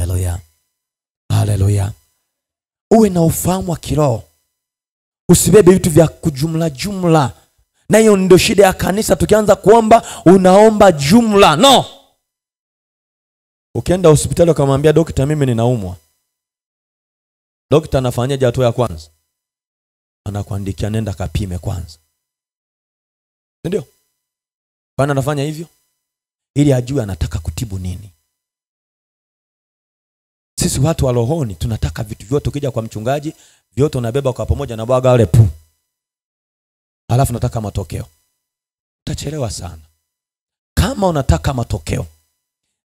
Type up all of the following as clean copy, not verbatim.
Haleluya. Haleluya. Uwe na ufahamu wa kiroho. Usibebe vitu vya kujumla jumla. Na hiyo ndio shida ya kanisa, tukianza kuomba unaomba jumla. No. Ukienda hospitali ukamwambia daktari mimi ninaumwa, daktari anafanyaje hatua ya kwanza? Anakuandikia nenda kapime kwanza. Ndio? Bwana anafanya hivyo ili ajue anataka kutibu nini. Sisi watu wa rohoni tunataka vitu vyote, ukija kwa mchungaji vyote unabeba kwa pamoja na bwaga wale pu. Alafu nataka matokeo. Utachelewa sana. Kama unataka matokeo,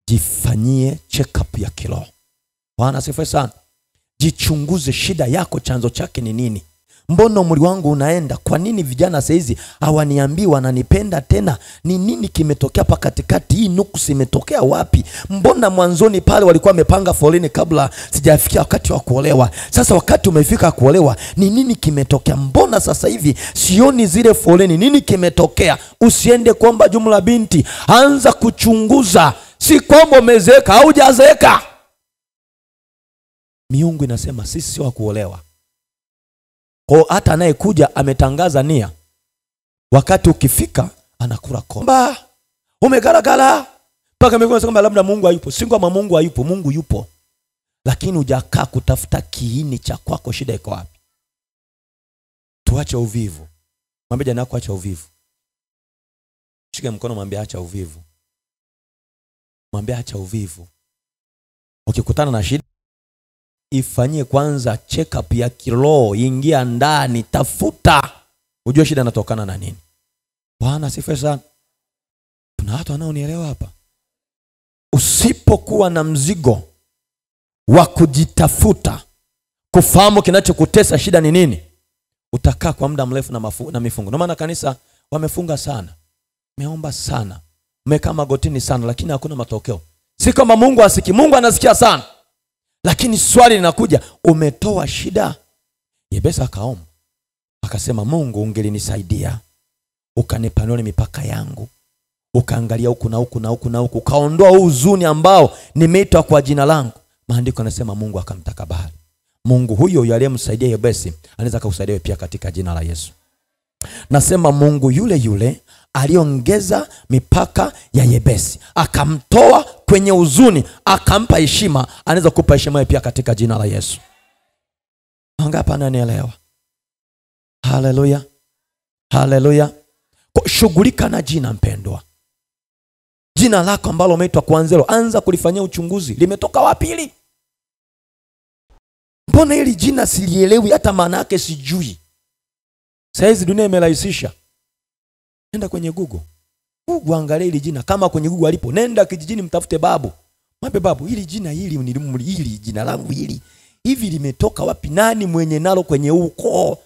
jifanyie check up ya kiroho. Bwana asifiwe sana. Jichunguze shida yako, chanzo chake ni nini? Mbona umri wangu unaenda? Kwa nini vijana saizi hawaniambii wananipenda tena? Ni nini kimetokea pa katikati? Hii nuksi imetokea wapi? Mbona mwanzoni pale walikuwa wamepanga foleni kabla sijafikia wakati wa kuolewa? Sasa wakati umefika kuolewa, ni nini kimetokea? Mbona sasa hivi sioni zile foleni? Nini kimetokea? Usiende kuomba jumla binti, anza kuchunguza. Si kwamba umezeeka au hujazeeka. Miungu inasema sisi sio wa kuolewa. Kwa hata anayekuja ametangaza nia, wakati ukifika anakula komba. Umegaragara mpaka Mungu anasema labda Mungu hayupo. Si kwamba Mungu hayupo, Mungu yupo. Lakini hujakaa kutafuta kiini cha kwako, shida iko wapi? Tuache uvivu. Mwambie jana yako acha uvivu. Shika mkono mwambie acha uvivu. Mwambie acha uvivu. Ukikutana na shida, ifanyie kwanza check up ya kiroho, ingia ndani, tafuta ujue shida inatokana na nini. Bwana asifiwe sana. Kuna watu wanaonielewa hapa. Usipokuwa na mzigo wa kujitafuta, kufahamu kinachokutesa shida ni nini, utakaa kwa muda mrefu na mifungo. Ndio maana kanisa wamefunga sana, meomba sana, mmekaa magotini sana, lakini hakuna matokeo. Si kama Mungu asiki, Mungu anasikia sana. Lakini swali linakuja, umetoa shida? Yebesa akaomba, akasema Mungu ungelinisaidia, ukanipanua mipaka yangu, ukaangalia huku na huku na huku na huku, ukaondoa huzuni ambao nimeitwa kwa jina langu. Maandiko yanasema Mungu akamtakabali. Mungu huyo aliyemsaidia Yebesi anaweza kukusaidia pia katika jina la Yesu. Nasema Mungu yule yule aliongeza mipaka ya Yebesi, akamtoa kwenye huzuni, akampa heshima, anaweza kukupa heshima pia katika jina la Yesu. Wangapi ananielewa? Haleluya. Haleluya. Shughulika na jina mpendwa. Jina lako ambalo umeitwa kuanzia, anza kulifanyia uchunguzi. Limetoka wapi hili? Mbona hili jina silielewi, hata maana yake sijui. Saizi dunia imerahisisha. Nenda kwenye Google. Google angalia hili jina. Kama kwenye Google alipo, nenda kijijini mtafute babu. Mwambie babu, hili jina hili jina langu hili hivi limetoka wapi? Nani mwenye nalo kwenye ukoo?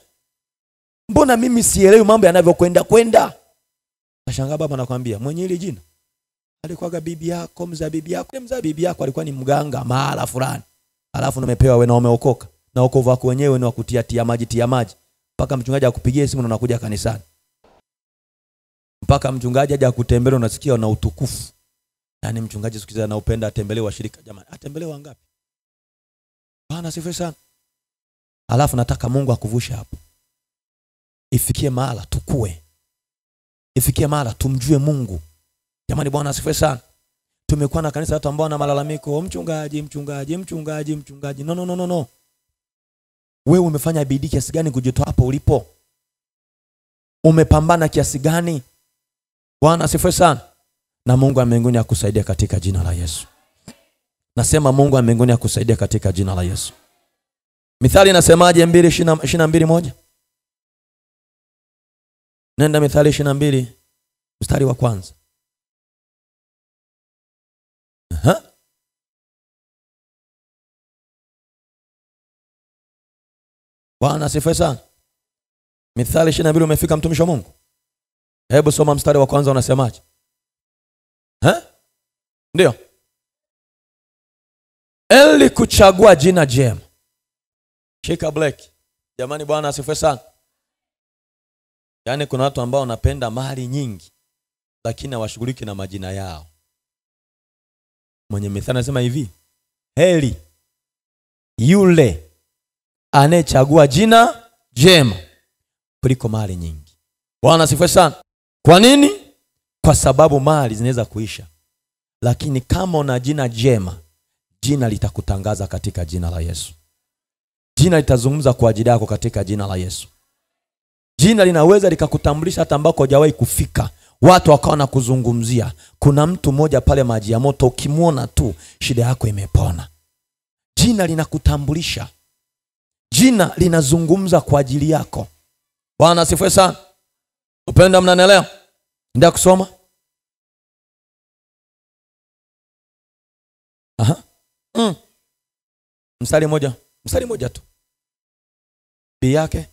Mbona mimi sielewi mambo yanavyokwenda? Nashangaa baba anakuambia, mwenye hili jina alikuwa bibi yako, mzaa bibi yako. Mzaa bibi yako alikuwa ni mganga mahala fulani. Alafu umepewa wewe na umeokoka. Na wokovu wako wenyewe ni wa kutia maji. Mpaka mchungaji akupigie simu na unakuja kanisani. Mpaka mchungaji aje akutembelea unasikia na utukufu. Yaani mchungaji siku hizi anaupenda atembelee washirika. Jamani, atembelee wangapi? Bwana asifiwe sana. Alafu nataka Mungu akuvushe hapo. Ifikie mahala tukue. Ifikie mahala tumjue Mungu. Jamani, Bwana asifiwe sana. Tumekuwa na kanisa watu ambao wana malalamiko, mchungaji. No. Wewe umefanya bidii kiasi gani kujitoa hapo ulipo? Umepambana kiasi gani? Bwana asifiwe sana. Na Mungu wa mbinguni akusaidia katika jina la Yesu. Nasema Mungu wa mbinguni akusaidia katika jina la Yesu. Mithali inasemaje? 2:22. Nenda Mithali 22 mstari wa kwanza. Bwana asifiwe sana. Mithali 22 umefika mtumishi wa Mungu? Hebu soma mstari wa kwanza unasemaje? Ndio. Eli kuchagua jina jema. Shika black. Jamani, Bwana asifiwe sana. Yaani kuna watu ambao wanapenda mali nyingi lakini hawashughuliki na majina yao. Mwenye Mithali anasema hivi, heri yule anayechagua jina jema kuliko mali nyingi. Bwana asifiwe sana. Kwa nini? Kwa sababu mali zinaweza kuisha, lakini kama una jina jema, jina litakutangaza katika jina la Yesu. Jina litazungumza kwa ajili yako katika jina la Yesu. Jina linaweza likakutambulisha hata ambako hujawahi kufika. Watu wakawa na kuzungumzia. Kuna mtu mmoja pale maji ya moto, ukimwona tu shida yako imepona. Jina linakutambulisha. Jina linazungumza kwa ajili yako. Bwana asifiwe sana. Upenda, mnanielewa? Ndio kusoma. Aha. Mstari moja tu. Bi yake.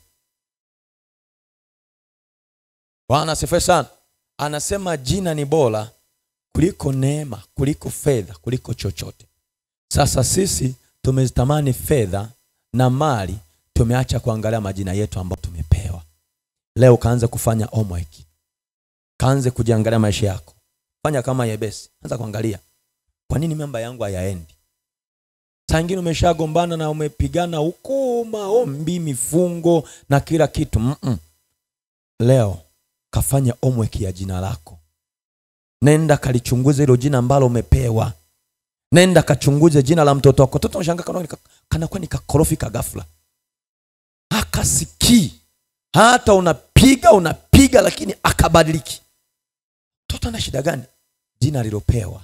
Bwana asifiwe sana. Anasema jina ni bora kuliko neema, kuliko fedha, kuliko chochote. Sasa sisi tumezitamani fedha na mali, tumeacha kuangalia majina yetu ambayo tumepewa. Leo kaanze kufanya homework. Kaanze kujiangalia maisha yako. Fanya kama Yebesi. Anza kuangalia. Kwa nini mambo yangu hayaendi? Saa nyingine umeshagombana na umepigana huko, maombi, mifungo na kila kitu. Leo kafanya homework ya jina lako. Nenda kalichunguze hilo jina ambalo umepewa. Nenda kachunguze jina la mtoto wako. Mtoto unashangaa kanakuwa ni kakorofi ka ghafla. Akasikii. Hata unapiga lakini akabadiliki. Mtoto ana shida gani? Jina alilopewa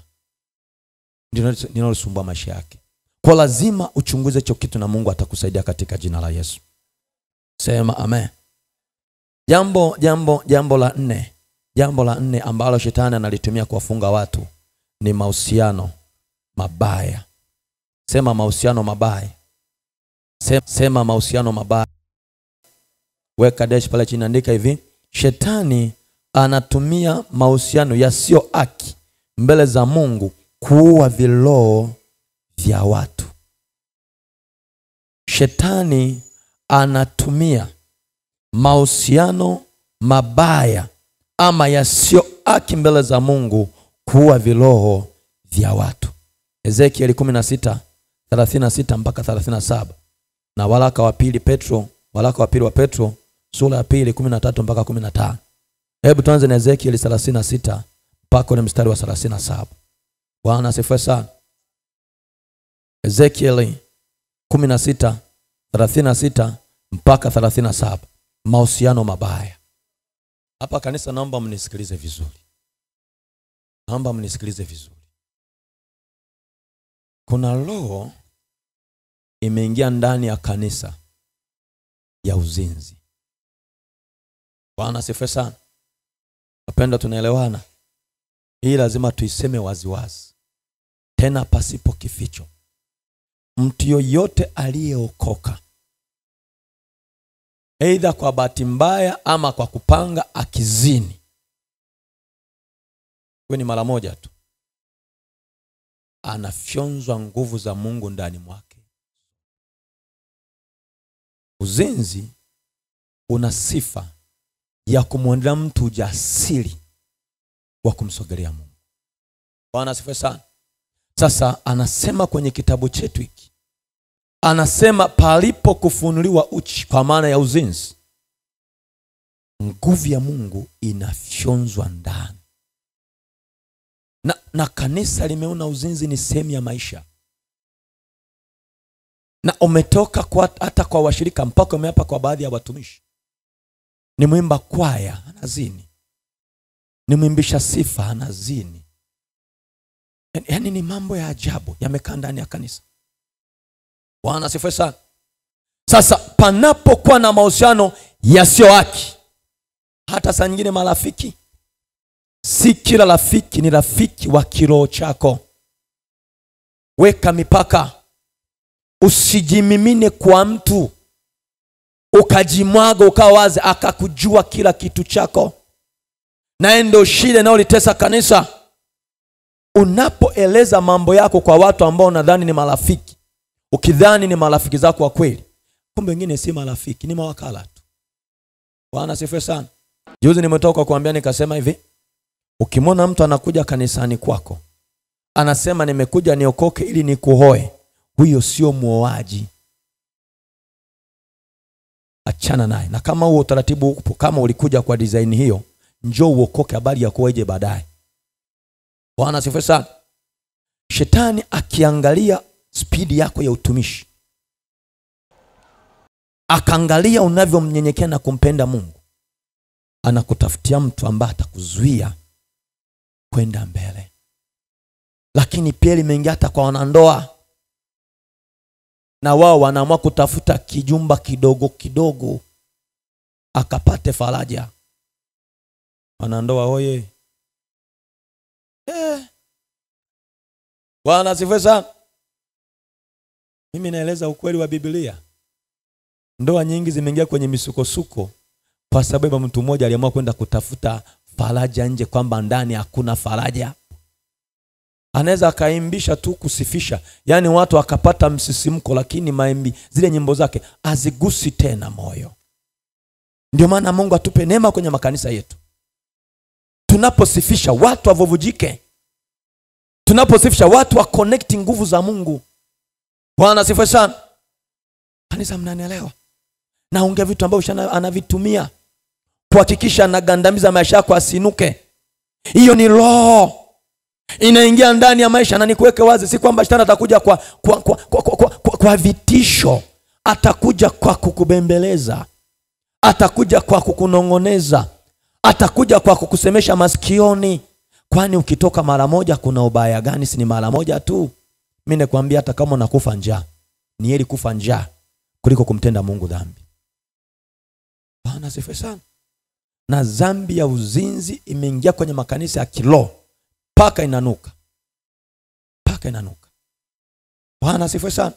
ndio linalosumbua maisha yake. Kwa lazima uchunguze hicho kitu na Mungu atakusaidia katika jina la Yesu. Sema amen. Jambo la nne ambalo shetani analitumia kuwafunga watu ni mahusiano mabaya. Sema mahusiano mabaya. Sema mahusiano mabaya. Weka dash pale chini, andika hivi: shetani anatumia mahusiano yasiyo haki mbele za Mungu kuua viroho vya watu. Shetani anatumia mahusiano mabaya ama yasiyo haki mbele za Mungu kuua viroho vya watu. Ezekiel 16:36 mpaka 37 na waraka wa pili wa Petro sura ya 2 13 mpaka 15. Hebu tuanze na Ezekiel 36 mpaka ule mstari wa 37. Bwana asifiwe sana. Ezekiel 16:36 mpaka 37. Mahusiano mabaya. Hapa kanisa, naomba mnisikilize vizuri. Kuna roho imeingia ndani ya kanisa ya uzinzi. Bwana asifiwe sana. Wapenda, tunaelewana? Hii lazima tuiseme waziwazi, tena pasipo kificho. Mtu yoyote aliyeokoka, aidha kwa bahati mbaya ama kwa kupanga, akizini, ni mara moja tu anafyonzwa nguvu za Mungu ndani mwake. Uzinzi una sifa ya kumwondolea mtu ujasiri wa kumsogelea Mungu. Bwana asifiwe sana. Sasa anasema kwenye kitabu chetu hiki, anasema palipo kufunuliwa uchi, kwa maana ya uzinzi, nguvu ya Mungu inafyonzwa ndani. Na kanisa limeona uzinzi ni sehemu ya maisha. Na umetoka hata kwa washirika, mpaka umeapa kwa baadhi ya watumishi. Ni mwimba kwaya anazini, ni mwimbisha sifa anazini. Yaani ni mambo ya ajabu yamekaa ndani ya kanisa. Bwana asifiwe sana. Sasa panapokuwa na mahusiano yasiyo haki, hata saa nyingine marafiki, si kila rafiki ni rafiki wa kiroho chako. Weka mipaka. Usijimimine kwa mtu ukajimwaga ukawaze akakujua kila kitu chako. Na ndio shida inayolitesa kanisa. Unapoeleza mambo yako kwa watu ambao unadhani ni marafiki, ukidhani ni marafiki zako wa kweli, kumbe wengine si marafiki, ni mawakala tu. Bwana asifiwe sana. Juzi nimetoka kuambia nikasema hivi, ukimwona mtu anakuja kanisani kwako, anasema nimekuja niokoke ili nikuhoe, huyo sio muoaji. Achana naye. Na kama huo utaratibu upo, kama ulikuja kwa design hiyo, njoo uokoke, habari ya kuwaje baadaye. Bwana asifiwe sana. Shetani akiangalia spidi yako ya utumishi, akaangalia unavyomnyenyekea na kumpenda Mungu, anakutafutia mtu ambaye atakuzuia kwenda mbele. Lakini pia limeingia hata kwa wanandoa, na wao wanaamua kutafuta kijumba kidogo kidogo akapate faraja. Wanandoa oye. Bwana asifiwe sana. Mimi naeleza ukweli wa Biblia. Ndoa nyingi zimeingia kwenye misukosuko kwa sababu mtu mmoja aliamua kwenda kutafuta faraja nje, kwamba ndani hakuna faraja. Anaweza akaimbisha tu kusifisha, yani watu wakapata msisimko, lakini maimbi zile nyimbo zake azigusi tena moyo. Ndio maana Mungu atupe neema kwenye makanisa yetu. Tunaposifisha watu wavuvujike. Tunaposifisha watu wa connect nguvu za Mungu. Bwana asifiwe sana. Kanisa, mnanielewa? Na ongea vitu ambavyo anavitumia kuhakikisha anagandamiza maisha yako asinuke. Hiyo ni roho inaingia ndani ya maisha. Na nikuweke wazi, si kwamba shetani atakuja kwa vitisho. Atakuja kwa kukubembeleza. Atakuja kwa kukunongoneza. Atakuja kwa kukusemesha masikioni. Kwani ukitoka mara moja kuna ubaya gani? Si ni mara moja tu. Mimi nakwambia hata kama unakufa njaa, ni heri kufa njaa kuliko kumtenda Mungu dhambi. Bwana asifiwe sana. Na dhambi ya uzinzi imeingia kwenye makanisa ya kiroho paka inanuka. Paka inanuka. Bwana asifiwe sana.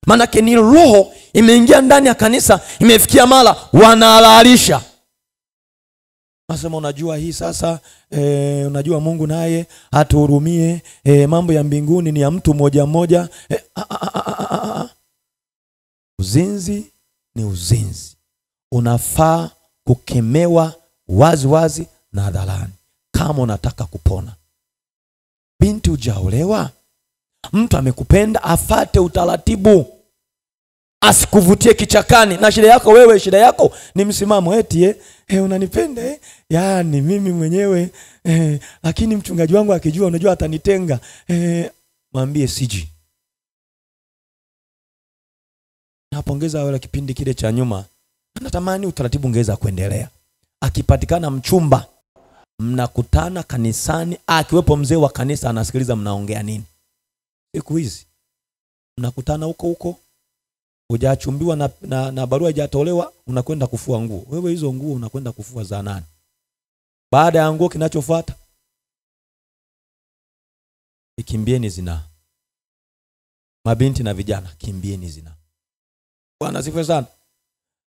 Maana ni roho imeingia ndani ya kanisa, imefikia mara wanahalalisha. Nasema unajua hii sasa, unajua Mungu naye atuhurumie, mambo ya mbinguni ni ya mtu mmoja mmoja. Uzinzi ni uzinzi. Unafaa kukemewa wazi wazi na hadharani kama unataka kupona. Binti hujaolewa, mtu amekupenda, afate utaratibu. Asikuvutie kichakani. Na shida yako wewe, shida yako ni msimamo eti unanipenda yani mimi mwenyewe lakini mchungaji wangu akijua, unajua atanitenga. Mwambie siji. Napongeza wale kipindi kile cha nyuma. Natamani utaratibu ungeweza kuendelea. Akipatikana mchumba, mnakutana kanisani, akiwepo mzee wa kanisa anasikiliza mnaongea nini. Siku hizi mnakutana huko hujachumbiwa na barua haijatolewa, unakwenda kufua nguo. Wewe hizo nguo unakwenda kufua za nani? Baada ya nguo kinachofuata, ikimbieni zina. Mabinti na vijana, kimbieni zina. Bwana asifiwe sana.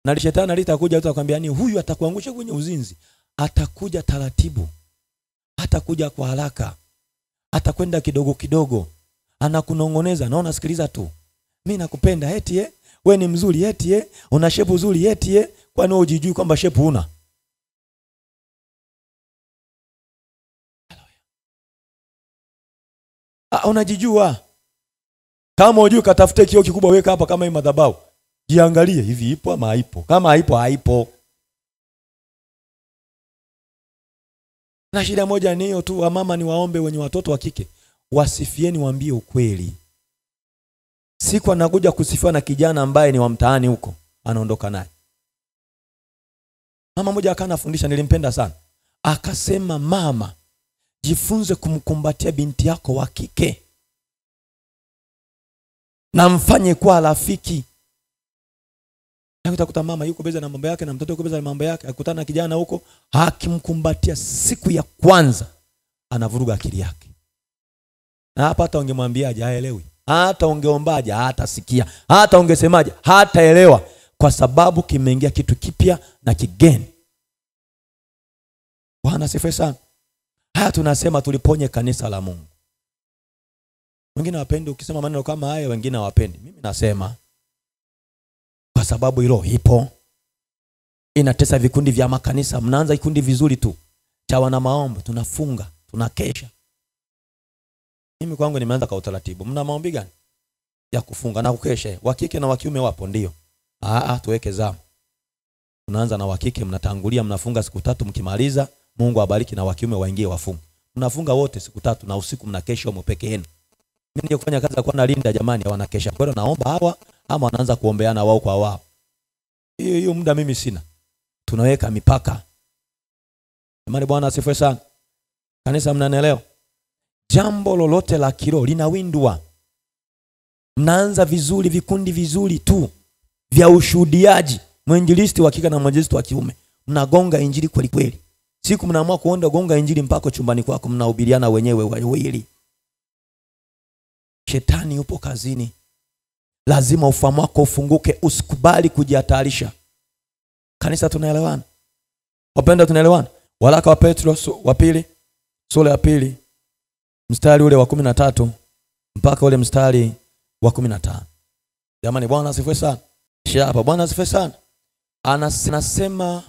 Na shetani alitakuja atakwambia ni huyu atakuangusha kwenye uzinzi. Atakuja taratibu. Atakuja kwa haraka. Atakwenda kidogo kidogo. Anakunongoneza, naona sikiliza tu. Mimi nakupenda eti wewe ni mzuri eti una shepu nzuri eti kwani wewe hujijui kwamba shepu una? Unajijua. Kama hujui katafute kioo kikubwa weka hapa kama hii madhabahu. Jiangalie hivi ipo ama haipo. Kama haipo haipo. Na shida moja ni hiyo tu, wamama ni waombe wenye watoto wa kike. Wasifieni, waambie ukweli. Siku anakuja kusifiwa na kijana ambaye ni wa mtaani huko, anaondoka naye. Mama mmoja akanafundisha, nilimpenda sana. Akasema, mama, jifunze kumkumbatia binti yako wa kike. Na mfanye kuwa rafiki. Utakuta mama yuko beza na mambo yake na mtoto yuko beza na mambo yake, akutana na kijana huko, akimkumbatia siku ya kwanza anavuruga akili yake. Na hapa hata ungemwambiaje haelewi. Hata ungeombaje hatasikia. Hata ungesemaje hataelewa, kwa sababu kimeingia kitu kipya na kigeni. Bwana asifiwe sana. Haya tunasema tuliponye kanisa la Mungu. Wengine wapendi ukisema maneno kama haya, wengine hawapendi. Mimi nasema kwa sababu hilo ipo. Inatesa vikundi vya makanisa. Mnaanza vikundi vizuri tu cha wana maombi, tunafunga, tunakesha. Mimi kwangu nimeanza kwa utaratibu. Mna maombi gani? ya kufunga na kukesha. Wa kike na wa kiume wapo ndio. Tuweke zamu. Unaanza na wa kike, mnatangulia, mnafunga siku 3, mkimaliza Mungu awabariki na wa kiume waingie wafunge. Mnafunga wote siku 3 na usiku mnakesha mpeke yenu. Mimi ndio kufanya kazi kwa nalinda jamani, wanakesha. Kwa hiyo naomba hawa ama wanaanza kuombeana wao kwa wao. Hiyo muda mimi sina. Tunaweka mipaka. Jamani, Bwana asifiwe sana. Kanisa, mnanielewa? Jambo lolote la kiroho linawindwa. Mnaanza vizuri, vikundi vizuri tu vya ushuhudiaji, mwinjilisti wa kike na mwinjilisti wa kiume. Mnagonga injili kweli kweli. Siku mnaamua kuenda gonga injili mpaka chumbani kwako, mnahubiriana wenyewe wawili. Shetani yupo kazini. Lazima ufahamu wako ufunguke, usikubali kujihatarisha. Kanisa, tunaelewana? Wapenda, tunaelewana? Waraka wa Petro wa pili, sura ya 2, mstari ule wa 13 mpaka ule mstari wa 15. Jamani, Bwana asifiwe sana. Hapa Bwana asifiwe sana. Anasema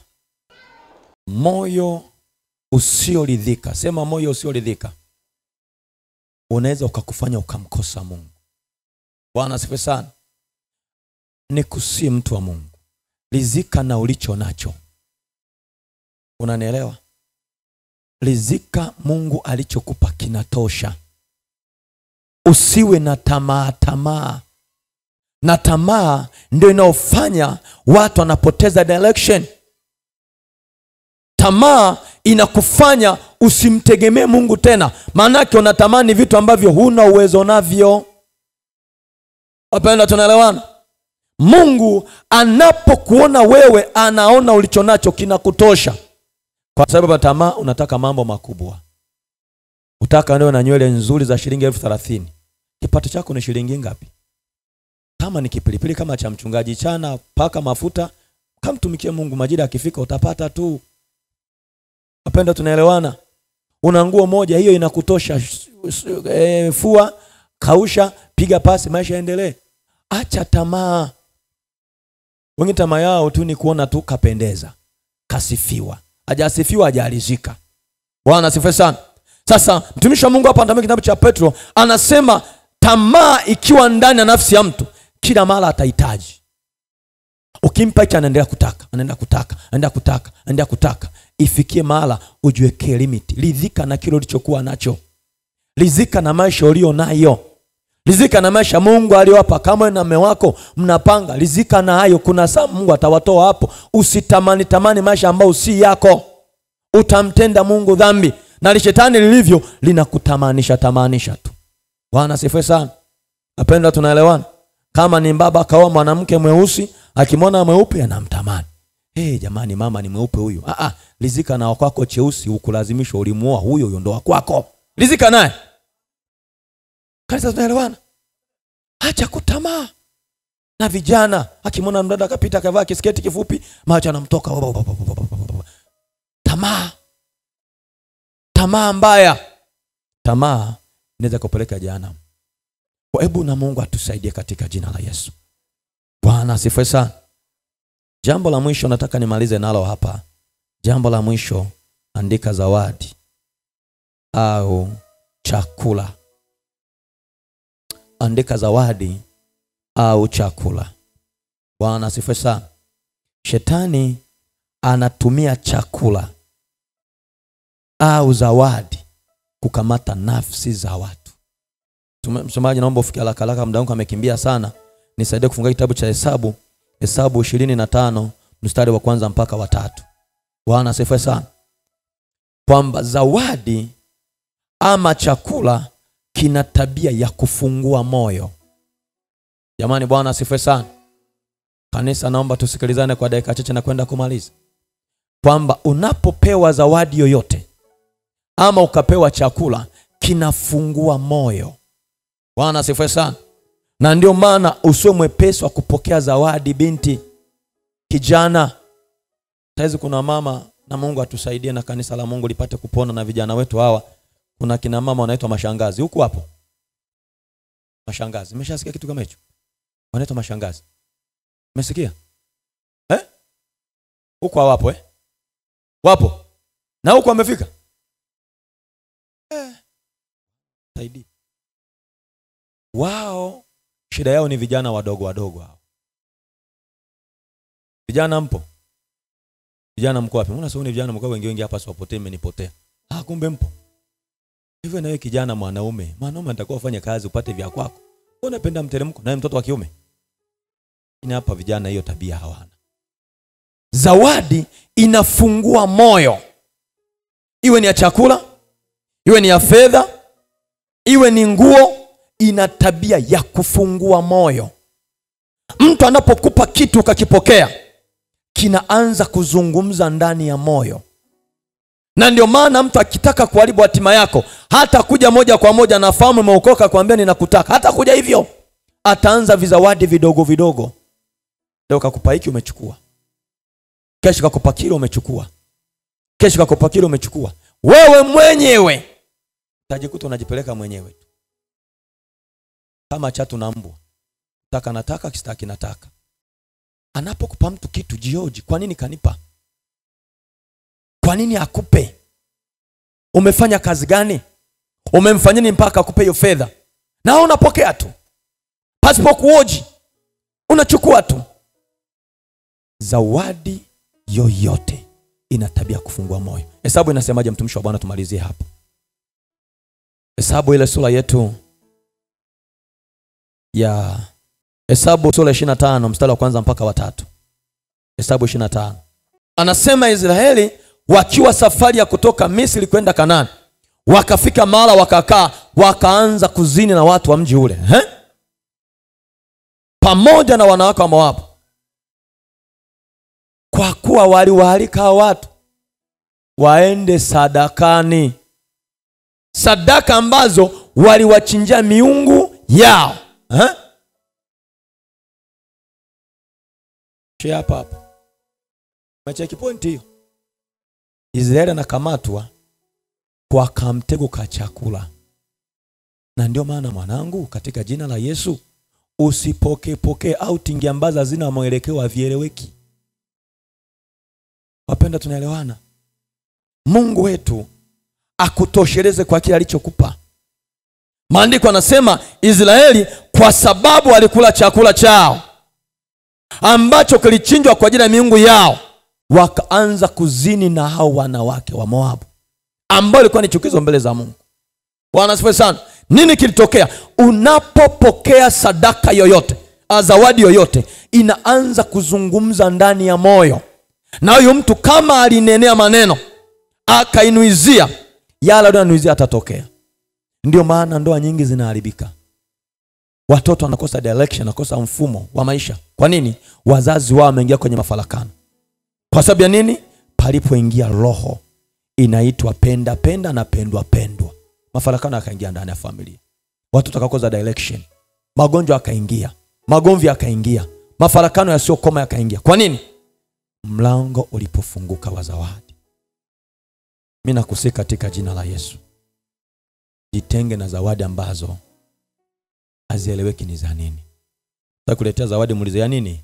moyo usioridhika. Sema moyo usioridhika unaweza ukakufanya ukamkosa Mungu. Bwana asifiwe sana. Nikusi mtu wa Mungu, rizika na ulicho nacho. Unanielewa? Rizika Mungu alichokupa kinatosha. Usiwe na tamaa. Na tamaa ndio inaofanya watu wanapoteza direction. Tamaa inakufanya usimtegemee Mungu tena. Maana yake unatamani vitu ambavyo huna uwezo navyo. Wapenda, tunaelewana? Mungu anapokuona wewe, anaona ulichonacho kinakutosha. Kwa sababu ya tamaa unataka mambo makubwa. Utaka ndio na nywele nzuri za shilingi 30,000. Kipato chako ni shilingi ngapi? Kama ni kipilipili kama cha mchungaji, chana paka mafuta, kamtumikie Mungu, majira akifika utapata tu. Wapenda, tunaelewana? Una nguo moja, hiyo inakutosha. Fua, kausha, piga pasi, maisha yaendelee. Acha tamaa. Wengi tamaa yao tu ni kuona tu kapendeza, kasifiwa. Hajasifiwa, hajalizika. Bwana asifiwe sana. Sasa mtumishi wa Mungu hapa ndani kitabu cha Petro anasema tamaa ikiwa ndani ya nafsi ya mtu, kila mara atahitaji. Ukimpa hicho anaendelea kutaka. Ifikie mahala ujiwekee limit. Ridhika na kile ulichokuwa nacho. Ridhika na maisha ulio nayo. Ridhika na maisha Mungu aliyowapa. Kama na mume wako mnapanga, ridhika na hayo. Kuna saa Mungu atawatoa hapo. Usitamani maisha ambayo si yako. Utamtenda Mungu dhambi. Na shetani lilivyo linakutamanisha tu. Bwana asifiwe sana. Napenda, tunaelewana? Kama ni baba kaoa mwanamke mweusi, akimwona mweupe anamtamani. Jamani, mama ni mweupe huyu. Ridhika na wako cheusi, ukulazimishwa ulimuoa huyo ndoa kwako. Ridhika naye. Kanisa, tunaelewana? Acha kutamaa. Na vijana akimwona mdada akapita akavaa kisketi kifupi, macho yanamtoka. Tamaa mbaya. Tamaa inaweza kupeleka jehanamu. Hebu na Mungu atusaidie katika jina la Yesu. Bwana asifiwe sana. Jambo la mwisho nataka nimalize nalo hapa. Jambo la mwisho, andika zawadi au chakula. Andika zawadi au chakula. Bwana asifiwe sana. Shetani anatumia chakula au zawadi kukamata nafsi za watu. Msomaji, naomba ufike haraka, muda wangu amekimbia sana. Nisaidie kufunga kitabu cha Hesabu 25 mstari wa 1 mpaka wa 3. Bwana asifiwe sana. Kwamba zawadi ama chakula kina tabia ya kufungua moyo. Jamani, Bwana asifiwe sana. Kanisa, naomba tusikilizane kwa dakika chache na kwenda kumaliza. Kwamba unapopewa zawadi yoyote ama ukapewa chakula, kinafungua moyo. Bwana asifiwe sana. Na ndio maana usiwe mwepesi wa kupokea zawadi, binti, kijana. Saizi kuna mama, na Mungu atusaidie na kanisa la Mungu lipate kupona na vijana wetu hawa. Kuna kina mama wanaitwa mashangazi. Huko hapo. Mashangazi. Umeshasikia kitu kama hicho? Wanaitwa mashangazi. Umesikia? Huko hawapo Wapo. Na huko wamefika? Saidi. Wao Shida yao ni vijana wadogo wadogo hao. Vijana mpo? Vijana mko wapi? Mbona sio ni vijana mko wengi hapa siwapotee mmenipotea. Kumbe mpo. Hivyo na wewe kijana mwanaume atakuwa ufanye kazi upate vya kwako. Unapenda mteremko naye mtoto wa kiume. Ina hapa vijana hiyo tabia hawana. Zawadi inafungua moyo. Iwe ni ya chakula, iwe ni ya fedha, iwe ni nguo, ina tabia ya kufungua moyo. Mtu anapokupa kitu ukakipokea, kinaanza kuzungumza ndani ya moyo. Na ndio maana mtu akitaka kuharibu hatima yako, hata kuja moja kwa moja na fahamu umeokoka kuambia ninakutaka. Hata kuja hivyo, ataanza vizawadi vidogo vidogo. Leo kakupa hiki umechukua. Kesho kakupa kile umechukua. Kesho kakupa kile umechukua. Wewe mwenyewe utajikuta unajipeleka mwenyewe tu. Kama chatu na mbwa. Nataka nataka, kisitaki nataka. Anapokupa mtu kitu jioji, kwa nini kanipa? Kwa nini akupe? Umefanya kazi gani? Umemfanyia nini mpaka akupe hiyo fedha? Na unapokea tu. Pasipo kuoji. Unachukua tu. Zawadi yoyote ina tabia kufungua moyo. Hesabu inasemaje mtumishi wa Bwana, tumalizie hapo. Hesabu ile sura yetu ya Hesabu sura 25 mstari wa kwanza mpaka wa 3. Hesabu 25. Anasema Israeli wakiwa safari ya kutoka Misri kwenda Kanaani, wakafika mahala wakakaa, wakaanza kuzini na watu wa mji ule, pamoja na wanawake wa Moabu, kwa kuwa waliwaalika watu waende sadakani, sadaka ambazo waliwachinjia miungu yao. Hapa macheki point hiyo. Israeli anakamatwa kwa kamtego ka chakula. Na ndio maana mwanangu, katika jina la Yesu, usipokee au tingi ambazo hazina mwelekeo wa vieleweki. Wapenda, tunaelewana? Mungu wetu akutosheleze kwa kile alichokupa. Maandiko yanasema Israeli kwa sababu walikula chakula chao ambacho kilichinjwa kwa ajili ya miungu yao, wakaanza kuzini na hao wanawake wa Moabu, ambao ilikuwa ni chukizo mbele za Mungu. Bwana asifiwe sana. Nini kilitokea? Unapopokea sadaka yoyote, zawadi yoyote, inaanza kuzungumza ndani ya moyo. Na huyo mtu kama alinenea maneno, akainuizia, yale ananuizia atatokea. Ndio maana ndoa nyingi zinaharibika. Watoto wanakosa direction, wanakosa mfumo wa maisha. Kwa nini? Wazazi wao wameingia kwenye mafarakano. Kwa sababu ya nini? Palipoingia roho inaitwa penda na pendwa. Mafarakano yakaingia ndani ya familia. Watoto wakakosa direction. Magonjwa yakaingia. Magomvi yakaingia. Mafarakano yasiyokoma yakaingia. Kwa nini? Mlango ulipofunguka wa zawadi. Mimi nakusihi katika jina la Yesu, jitenge na zawadi ambazo hazieleweki ni za nini. Nataka kuletea zawadi, muulize ya nini?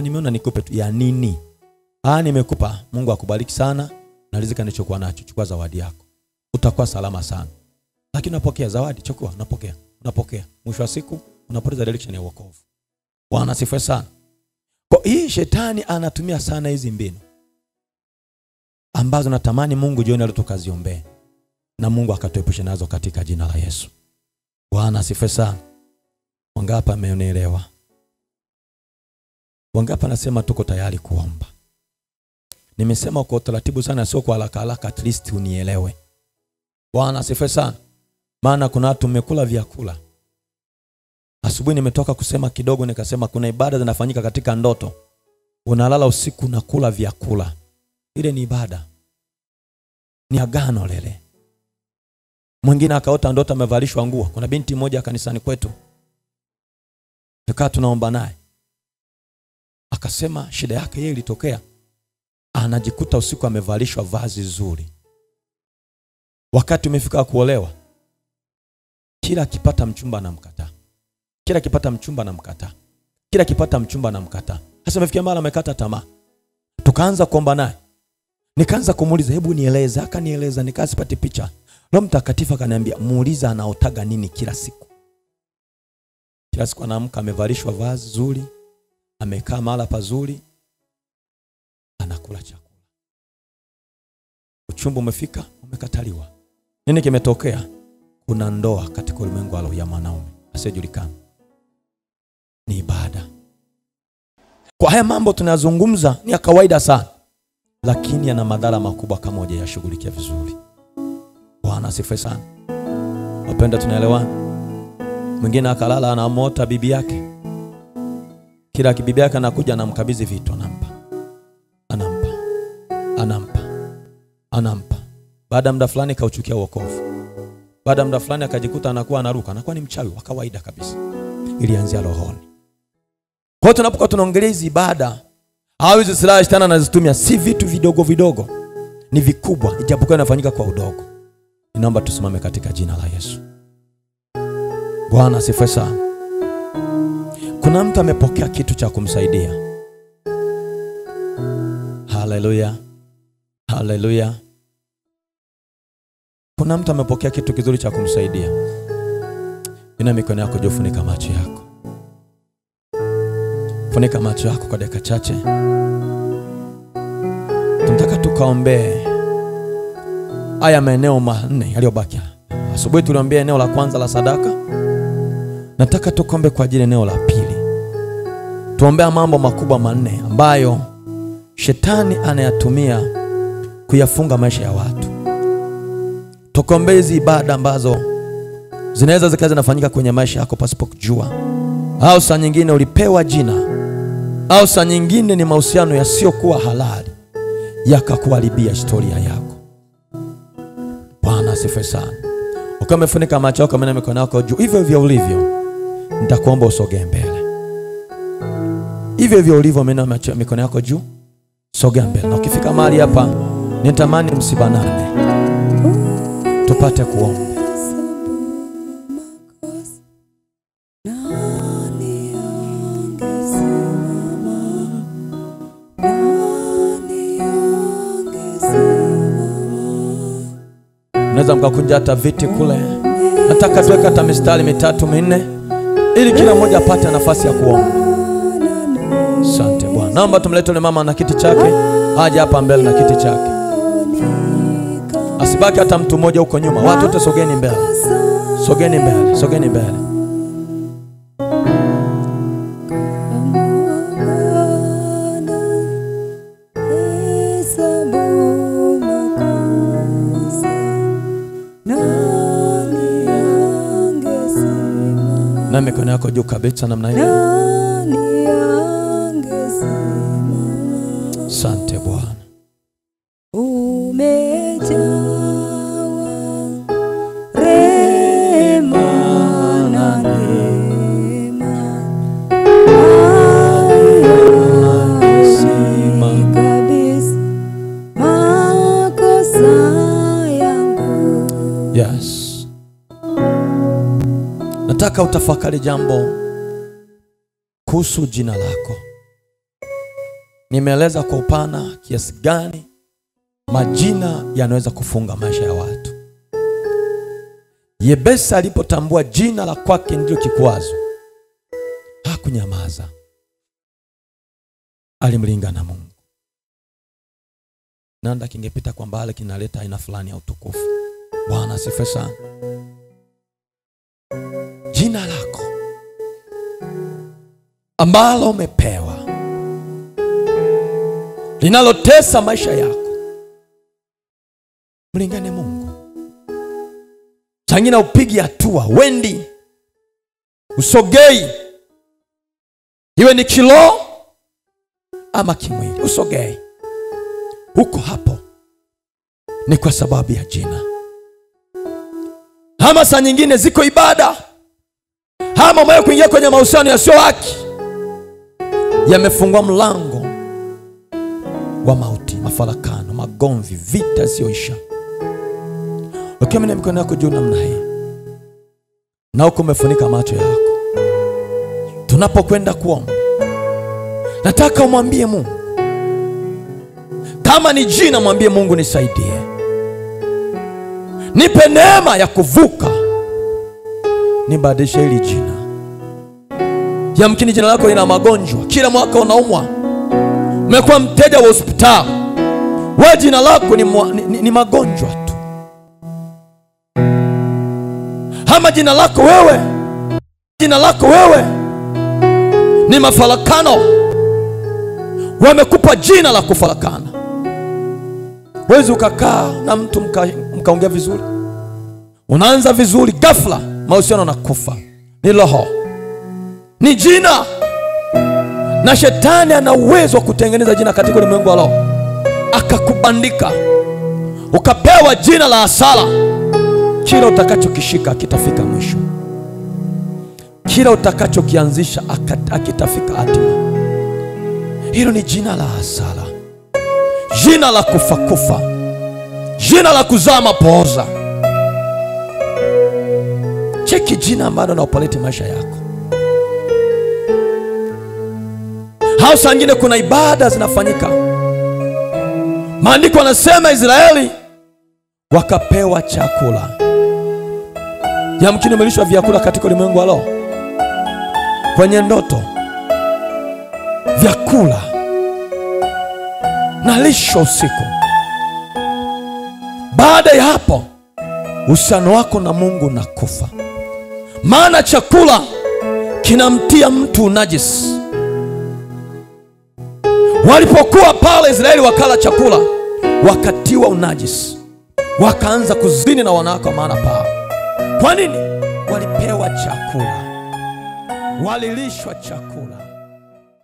Nimeona nikupe tu. Ya nini? Nimekupa. Mungu akubariki sana na riziki nilichokuwa nacho. Chukua zawadi yako. Utakuwa salama sana. Lakini unapokea zawadi, chukua, unapokea. Mwisho wa siku unapoteza direction ya wokovu. Bwana asifiwe sana. Kwa hii shetani anatumia sana hizi mbinu ambazo natamani Mungu jioni leo tukaziombee na Mungu akatuepushe nazo katika jina la Yesu. Bwana asifiwe sana. Wangapi wameelewa? Wangapi nasema tuko tayari kuomba? Nimesema kwa utaratibu sana, sio kwa haraka, at least unielewe. Bwana asifiwe sana. Maana kuna watu mmekula vyakula. Asubuhi nimetoka kusema kidogo, nikasema kuna ibada zinafanyika katika ndoto. Unalala usiku na kula vyakula. Ile ni ibada. Ni agano lele. Mwingine akaota ndoto amevalishwa nguo. Kuna binti moja kanisani kwetu, tukaa tunaomba naye, akasema shida yake yeye ilitokea, anajikuta usiku amevalishwa vazi zuri. Wakati umefika kuolewa, kila akipata mchumba anamkataa. Kila akipata mchumba anamkataa. Kila akipata mchumba anamkataa. Sasa amefikia mahali amekata tamaa. Tukaanza kuomba naye. Nikaanza kumuuliza, hebu nieleza. Akanieleza, nikasipati picha. Roho Mtakatifu akaniambia, muuliza anaotaga nini kila siku. Kila siku anaamka amevalishwa vazi zuri, amekaa mahali pazuri, anakula chakula. Uchumba umefika, umekataliwa. Nini kimetokea? Kuna ndoa katika ulimwengu wa roho ya mwanaume asiyejulikana. Ni ibada. Kwa haya mambo tunayazungumza ni ya kawaida sana, lakini yana madhara makubwa kama hujayashughulikia vizuri. Bwana asifiwe sana. Wapenda, tunaelewana? Mwingine akalala anamuota bibi yake. Kila bibi yake anakuja anamkabidhi vitu, anampa. Baada muda fulani kauchukia wokovu. Baada muda fulani akajikuta anakuwa anaruka, anakuwa ni mchawi wa kawaida kabisa. Ilianzia rohoni. Kwa tunapokuwa tunaongelea hizi ibada, hizi silaha shetani anazitumia si vitu vidogo vidogo, ni vikubwa, ijapokuwa inafanyika kwa udogo. Ninaomba tusimame katika jina la Yesu. Bwana asifiwe sana. Kuna mtu amepokea kitu cha kumsaidia. Haleluya. Haleluya. Kuna mtu amepokea kitu kizuri cha kumsaidia. Ina mikono yako juu, funika macho yako. Funika macho yako kwa dakika chache. Tunataka tukaombee haya maeneo manne yaliyobaki. Asubuhi tuliombea eneo la kwanza la sadaka. Nataka tukombe kwa ajili eneo la pili. Tuombea mambo makubwa manne ambayo shetani anayatumia kuyafunga maisha ya watu. Tukombe hizi ibada ambazo zinaweza zikaanza nafanyika kwenye maisha yako pasipo kujua. Au saa nyingine ulipewa jina, au saa nyingine ni mahusiano yasiyokuwa halali yakakuharibia historia yako. Bwana asifiwe sana. Ukiwa umefunika macho yako na mikono yako juu, hivyo hivyo ulivyo, nitakuomba usogee mbele. Hivyo hivyo ulivyo, mikono yako juu, sogea mbele. Na ukifika mahali hapa, nitamani msibanane, tupate kuomba. Unaweza mkakunja hata viti kule. Nataka tuweke hata mistari 3-4 ili kila mmoja apate nafasi ya kuomba. Asante Bwana. Naomba tumlete yule mama na kiti chake, aje hapa mbele na kiti chake. Asibaki hata mtu mmoja huko nyuma. Watu wote sogeni mbele. Sogeni mbele, sogeni mbele. Na mikono yako juu kabisa namna hiyo. Asante Bwana. Yes. Nataka utafakari jambo kuhusu jina lako. Nimeeleza kwa upana kiasi gani majina yanaweza kufunga maisha ya watu. Yebesa alipotambua jina la kwake ndio kikwazo, hakunyamaza. Alimlinga na Mungu. Nanda kingepita kwa mbali kinaleta aina fulani ya utukufu. Bwana asifiwe sana. Jina lako ambalo umepewa linalotesa maisha yako, mlingane Mungu. Changina upigi hatua, wendi usogei, iwe ni kilo ama kimwili, usogei. Huko hapo ni kwa sababu ya jina. Hama saa nyingine ziko ibada, hama umewahi kuingia kwenye mahusiano yasiyo haki, yamefungwa mlango wa mauti, mafarakano, magomvi, vita sioisha. Ukiwa na mikono yako juu namna hii na uko umefunika macho yako, tunapokwenda kuomba, nataka umwambie Mungu. Kama ni jina, mwambie Mungu, nisaidie, nipe neema ya kuvuka, nibadilishe hili jina Yamkini jina lako lina magonjwa, kila mwaka unaumwa, umekuwa mteja wa hospitali. Wewe jina lako ni magonjwa tu. Ama jina lako wewe ni mafarakano. Wamekupa jina la kufarakana. Wezi ukakaa na mtu mkaongea vizuri, unaanza vizuri, ghafla mahusiano na kufa. Ni roho, ni jina. Na shetani ana uwezo wa kutengeneza jina katika ulimwengu wa roho, akakubandika ukapewa jina la hasara. Kila utakachokishika kitafika mwisho, kila utakachokianzisha akitafika hatima. Hilo ni jina la hasara, jina la kufa, jina la kuzaa mapooza. Cheki jina ambalo unaopaleti maisha yako. Hao sangine kuna ibada zinafanyika. Maandiko yanasema Israeli wakapewa chakula. Yamkini umelishwa vyakula katika ulimwengu wa roho, kwenye ndoto, vyakula na lisho usiku. Baada ya hapo uhusiano wako na Mungu unakufa, maana chakula kinamtia mtu unajisi. Walipokuwa pale Israeli wakala chakula, wakatiwa unajisi, wakaanza kuzini na wanawake wa maana pao. Kwa nini? Walipewa chakula, walilishwa chakula.